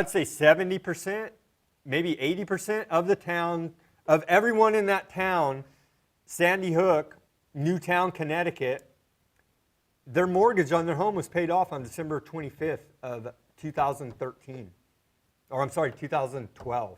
I'd say 70%, maybe 80% of the town, of everyone in that town, Sandy Hook, Newtown, Connecticut, their mortgage on their home was paid off on December 25th of 2013. Or I'm sorry, 2012.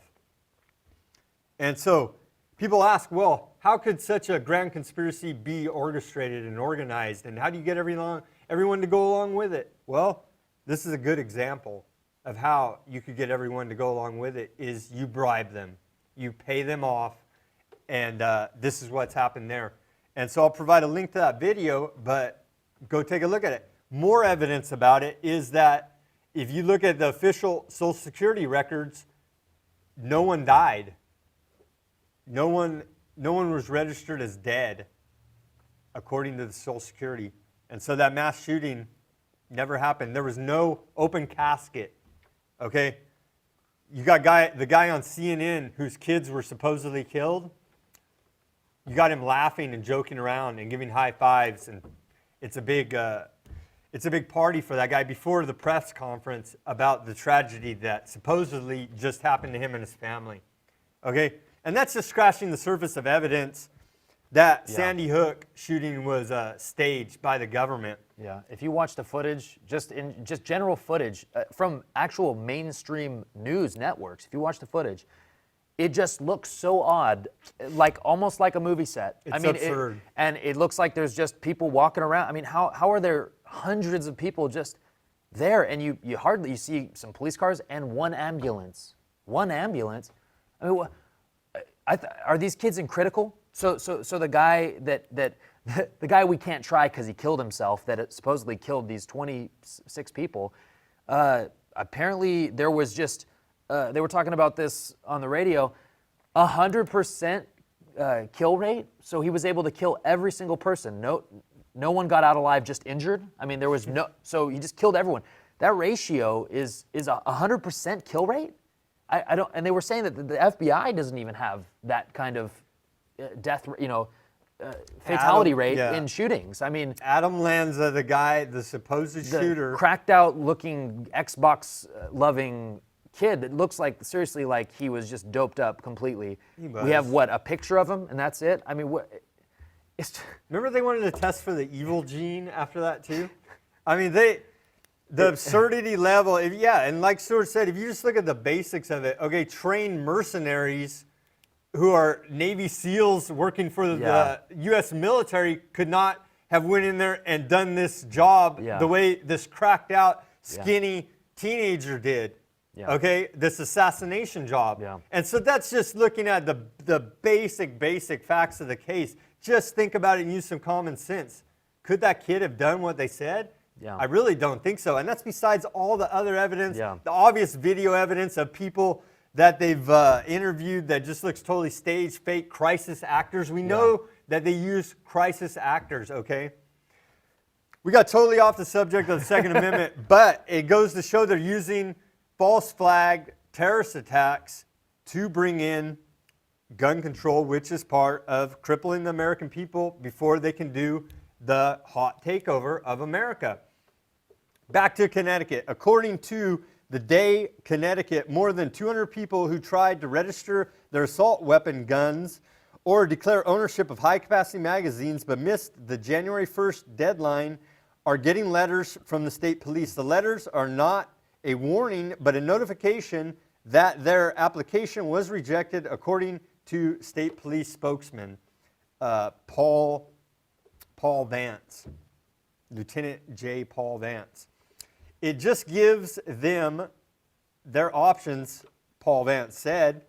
And so people ask, well, how could such a grand conspiracy be orchestrated and organized? And how do you get everyone to go along with it? Well, this is a good example of how you could get everyone to go along with it is you bribe them. You pay them off, and this is what's happened there. And so I'll provide a link to that video, but go take a look at it. More evidence about it is that if you look at the official Social Security records, no one died. No one was registered as dead, according to the Social Security. And so that mass shooting never happened. There was no open casket. Okay? You got the guy on CNN whose kids were supposedly killed. You got him laughing and joking around and giving high fives, and it's a big party for that guy before the press conference about the tragedy that supposedly just happened to him and his family. Okay? And that's just scratching the surface of evidence that Sandy Hook shooting was staged by the government. Yeah, if you watch the footage, just general footage from actual mainstream news networks, if you watch the footage, it just looks so odd, like almost like a movie set. It's absurd. And it looks like there's just people walking around. I mean, how are there hundreds of people just there, and you see some police cars and one ambulance. One ambulance. I mean, are these kids in critical? So the guy the guy we can't try because he killed himself, that it supposedly killed these 26 people. Apparently there was just they were talking about this on the radio, 100% kill rate. So he was able to kill every single person. No one got out alive, just injured. I mean, so he just killed everyone. That ratio is a 100% kill rate. I don't, and they were saying that the FBI doesn't even have that kind of death, fatality rate in shootings. I mean, Adam Lanza, the supposed shooter, cracked out looking Xbox loving kid that looks like, seriously, like he was just doped up completely. We have a picture of him, and that's it. I mean, remember they wanted to test for the evil gene after that too? I mean, the absurdity level, and like Stuart said, if you just look at the basics of it, okay, trained mercenaries who are Navy SEALs working for the U.S. military could not have went in there and done this job the way this cracked out, skinny teenager did. Yeah. Okay, this assassination job. Yeah. And so that's just looking at the basic facts of the case. Just think about it and use some common sense. Could that kid have done what they said? Yeah. I really don't think so. And that's besides all the other evidence, the obvious video evidence of people that they've interviewed that just looks totally staged, fake crisis actors. We know that they use crisis actors, okay? We got totally off the subject of the Second Amendment, but it goes to show they're using false flag terrorist attacks to bring in gun control, which is part of crippling the American people before they can do the hot takeover of America. Back to Connecticut. According to The Day, Connecticut, more than 200 people who tried to register their assault weapon guns or declare ownership of high-capacity magazines but missed the January 1st deadline are getting letters from the state police. The letters are not a warning, but a notification that their application was rejected, according to state police spokesman Paul Vance, Lieutenant J. Paul Vance. It just gives them their options, Paul Vance said.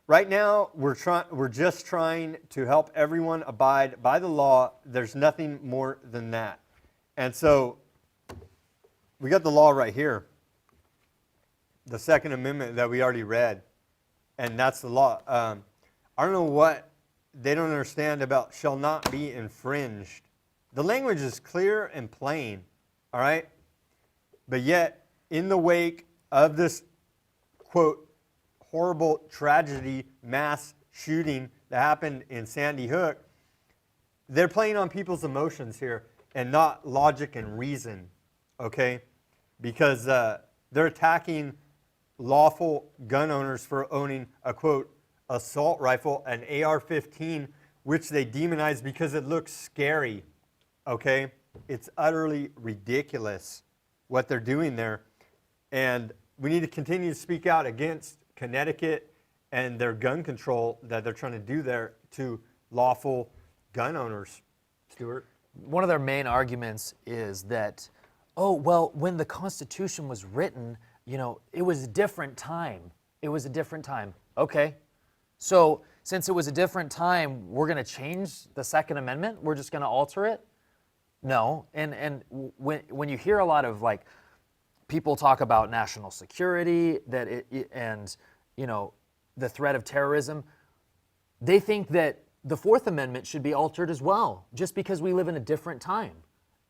Right now, we're just trying to help everyone abide by the law. There's nothing more than that. And so we got the law right here. The Second Amendment that we already read, and that's the law. I don't know what they don't understand about shall not be infringed. The language is clear and plain, all right? But yet, in the wake of this, quote, horrible tragedy, mass shooting that happened in Sandy Hook, they're playing on people's emotions here and not logic and reason, okay? Because they're attacking lawful gun owners for owning a quote assault rifle, an AR-15, which they demonize because it looks scary. Okay, it's utterly ridiculous what they're doing there, and we need to continue to speak out against Connecticut and their gun control that they're trying to do there to lawful gun owners. Stuart? One of their main arguments is that, oh, well, when the Constitution was written, you know, it was a different time. It was a different time. Okay. So since it was a different time, we're going to change the Second Amendment? We're just going to alter it? No. And when you hear a lot of like people talk about national security and, you know, the threat of terrorism, they think that the Fourth Amendment should be altered as well, just because we live in a different time.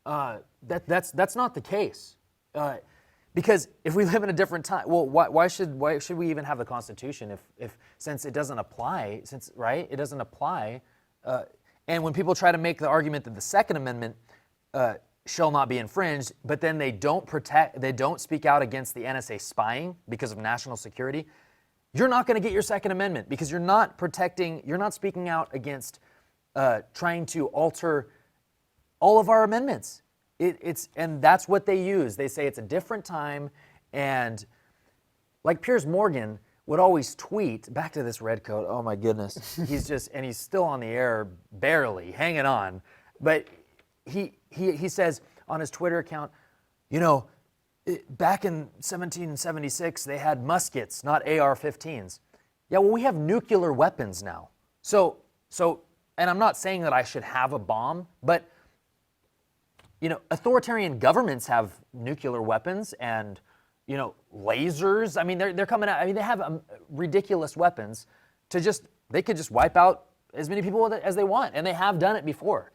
That's not the case. Because if we live in a different time, well, why should we even have the Constitution if since it doesn't apply, right? It doesn't apply. And when people try to make the argument that the Second Amendment shall not be infringed, but then they don't speak out against the NSA spying because of national security, you're not going to get your Second Amendment because you're not speaking out against trying to alter all of our amendments. And that's what they use. They say it's a different time, and like Piers Morgan would always tweet, back to this red coat, oh my goodness, he's still on the air, barely, hanging on, but he says on his Twitter account, you know, back in 1776, they had muskets, not AR-15s. Yeah, well, we have nuclear weapons now. So, and I'm not saying that I should have a bomb, but, you know, authoritarian governments have nuclear weapons and, you know, lasers. I mean, they're coming out. I mean, they have ridiculous weapons they could just wipe out as many people as they want, and they have done it before.